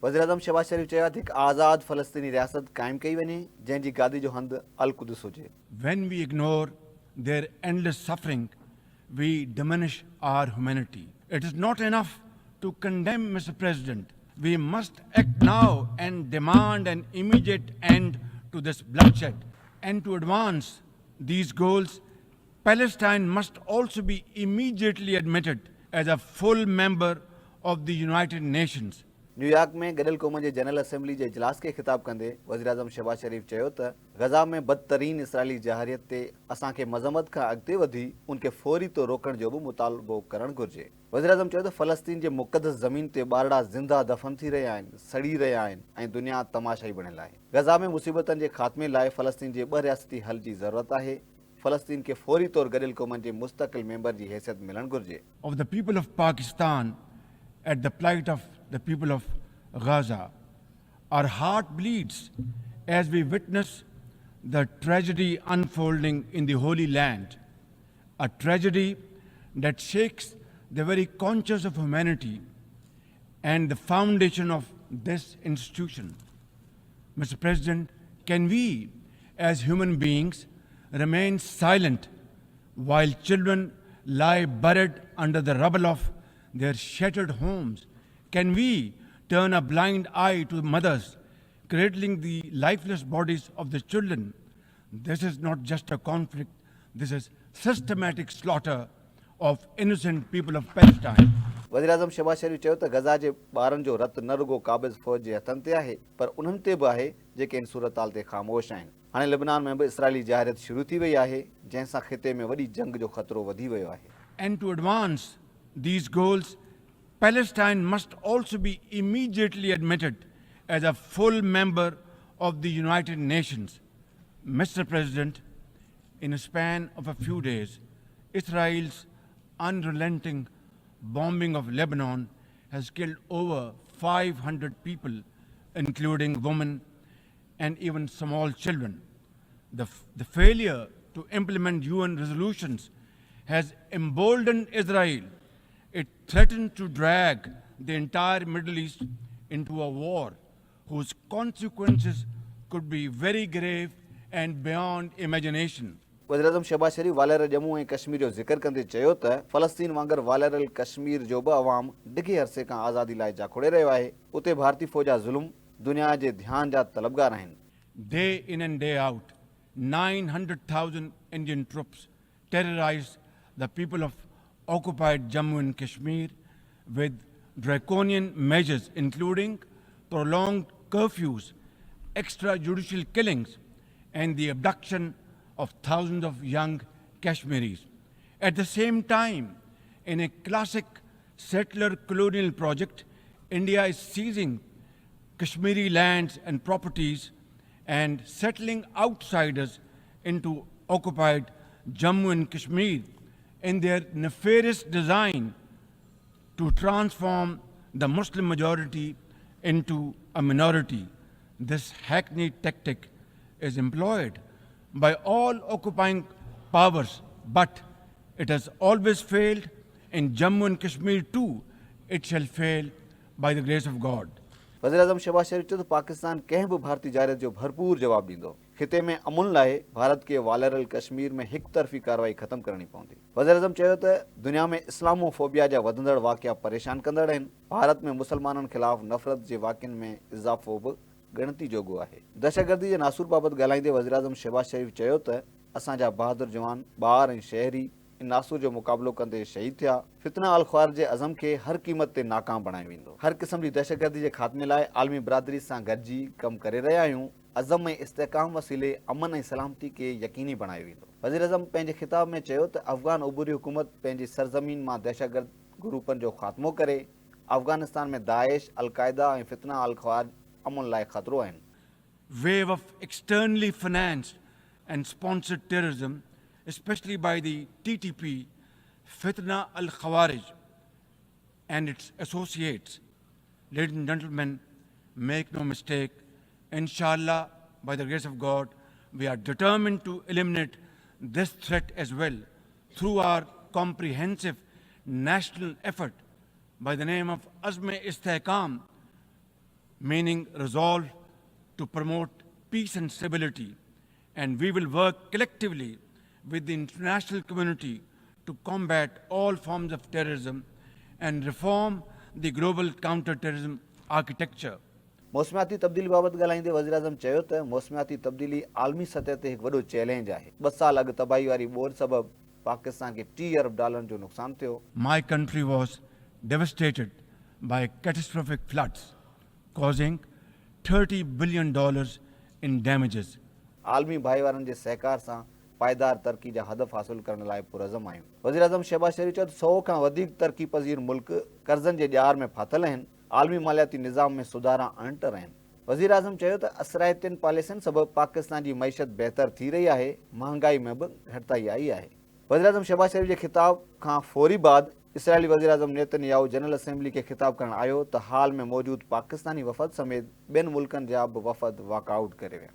वज़ीर-ए-आज़म शहबाज शरीफ चयो त हिकु आज़ाद फ़लस्तीनी रियासत क़ाइमु कई वञे जंहिंजी गादी जो हंधु अल-कुदस हुजे। When we ignore their endless suffering, we diminish our humanity. It is not enough to condemn, Mr. President. We must act now and demand an immediate end to this bloodshed. And to advance these goals, Palestine must also be immediately admitted as a full member of the United Nations. New York में गॾियल क़ौम जे general assembly जे इजलास खे ख़िताब कंदे वज़ीर-ए-आज़म शहबाज शरीफ चयो त गज़ा में बदतरीन इसराइली जहारियत ते असांखे मज़म्मत खां अॻिते वधी उनखे फौरी तौर रोकण जो बि मुतालबो करणु घुर्जे। वज़ीर-ए-आज़म चयो त फ़लस्तीन जे मुक़दस ज़मीन ते ॿारड़ा ज़िंदा दफ़न थी रहिया आहिनि, सड़ी रहिया आहिनि ऐं दुनिया तमाशाई बणियल आहे। गज़ा में मुसीबतनि जे ख़ात्मे लाइ फ़लस्तीन जे 2 रियासती हल जी ज़रूरत आहे। फ़लस्तीन खे फौरी तौर गॾियल क़ौमनि जे मुस्तक़िल मेंबर जी हैसियत मिलणु घुर्जे। Of the people of Pakistan at the plight of the people of Gaza, our heart bleeds as we witness the tragedy unfolding in the Holy Land, a tragedy that shakes the very conscience of humanity and the foundation of this institution. Mr. President, can we as human beings remain silent while children lie buried under the rubble of their shattered homes? Can we turn a blind eye to mothers cradling the lifeless bodies of the children? This is not just a conflict, this is systematic slaughter of innocent people of Palestine. वज़ीर-ए-आज़म शहबाज शरीफ चयो त गज़ा जे ॿारनि जो रत न रुगो क़ाबिज़ फ़ौज जे हथनि ते आहे पर उन्हनि ते बि आहे जेके इन सूरत-हाल ते ख़ामोश आहिनि। हाणे लिबनान में बि इसराइली जहारियत शुरू थी वई आहे जंहिं सां ख़िते में वॾी जंग जो ख़तरो वधी वियो आहे। And to advance these goals, Palestine must also be immediately admitted as a full member of the United Nations. Mr. President, in a span of a few days, Israel's unrelenting bombing of Lebanon has killed over 500 people, including women and even small children. The failure to implement UN resolutions has emboldened Israel. It threatens to drag the entire Middle East into a war whose consequences could be very grave and beyond imagination. वज़ीर-ए-आज़म शहबाज शरीफ वालियर जम्मू ऐं कश्मीर जो ज़िक्र कंदे चयो त फ़लस्तीन वांगुरु वालियल कश्मीर जो बि अवाम ॾिघे अरसे खां आज़ादी लाइ जाखोड़े रहियो आहे। उते भारतीय फ़ौज जा ज़ुल्म दुनिया जे ध्यान जा तलबगार आहिनि। Day in and day out, 900,000 Indian troops terrorize the people of occupied Jammu and Kashmir with draconian measures including prolonged curfews, extrajudicial killings, and the abduction of thousands of young Kashmiris. At the same time, in a classic settler colonial project, India is seizing Kashmiri lands and properties and settling outsiders into occupied Jammu and Kashmir in their nefarious design to transform the Muslim majority into a minority. This hackneyed tactic is employed by all occupying powers, but it has always failed. In Jammu and Kashmir too, it shall fail by the grace of God. वज़ीर-ए-आज़म शहबाज शरीफ चयो त पाकिस्तान कंहिं बि भारतीय जहारियत जो भरपूर जवाब ॾींदो। खिते में अमुन लाइ भारत खे वालियल कश्मीर में हिकु तरफ़ी कार्रवाई ख़तमु करणी पवंदी। वज़ीर-ए-आज़म चयो त दुनिया में इस्लामोफोबिया जा वधंदड़ वाक़िया परेशान कंदड़ आहिनि। भारत में मुसलमाननि ख़िलाफ़ नफ़रत जे वाक़ियनि में इज़ाफ़ो बि ॻणती जोॻो आहे। दहशतगर्दी जे नासूर बाबति ॻाल्हाईंदे वज़ीर-ए-आज़म शहबाज शरीफ चयो त असांजा बहादुर जवान ॿार ऐं शहरी इन नासूर जो मुक़ाबिलो कंदे शहीद थिया। फितना अल ख्वार जे अज़म खे हर क़ीमत ते नाकाम बणायो वेंदो। हर क़िस्म जी दहशतगर्दी जे ख़ात्मे लाइ आलमी बिरादरी सां गॾिजी कमु करे रहिया आहियूं। अज़म ऐं इस्तेहकाम वसीले अमन ऐं सलामती खे यकीनी बणायो वेंदो। वज़ीर-ए-आज़म पंहिंजे ख़िताब में चयो त अफ़गान उबूरी हुकूमत पंहिंजी सरज़मीन मां दहशतगर्द ग्रुपनि जो ख़ात्मो करे अफ़गानिस्तान में दाइश, अल-क़ाइदा ऐं फितना अल ख्वार अमन लाइ ख़तरो आहिनि। Wave of externally financed and sponsored terrorism, especially by the TTP, Fitna al-Khawarij and its associates. Ladies and gentlemen, make no mistake, inshallah, by the grace of God, we are determined to eliminate this threat as well through our comprehensive national effort by the name of Azm-e-Istehkam. meaning resolve to promote peace and stability, and we will work collectively with the international community to combat all forms of terrorism and reform the global counter-terrorism architecture. मौसमियाती तब्दीली बाबति ॻाल्हाईंदे वज़ीर आज़म चयो त मौसमियाती तब्दीली आलमी सतह ते हिकु वॾो चैलेंज आहे। 2 साल अॻु तबाही वारी ॿोॾि सबबि पाकिस्तान खे $30 अरब जो नुक़सानु थियो। My country was devastated by catastrophic floods, causing $30 billion in damages. आलमी भाईवारनि जे सहकार सां पायदार तरक़ी जा हदफ़ हासिल करण लाइ पुरज़म आहियूं। वज़ीर आज़म शहबाज शरीफ़ चयो त 100 खां वधीक तरक़ी पज़ीर मुल्क कर्ज़नि जे ॼार में फाथल आहिनि, आलमी मालियाती निज़ाम में सुधारा आणिटर आहिनि। वज़ीर आज़म चयो त असराइतियुनि पॉलिसियुनि सबबि पाकिस्तान जी मईशत बहितर थी रही आहे, महांगाई में बि घटिताई आई आहे। वज़ीर आज़म शहबाज शरीफ़ जे ख़िताब खां फौरी बाद इसराइली वज़ीर आज़म नेतन्याहू जनरल असेंबली खे ख़िताब करणु आयो त हाल में मौजूदु पाकिस्तानी वफ़द समेत ॿियनि मुल्कनि जा बि वफ़द वॉकआउट करे विया।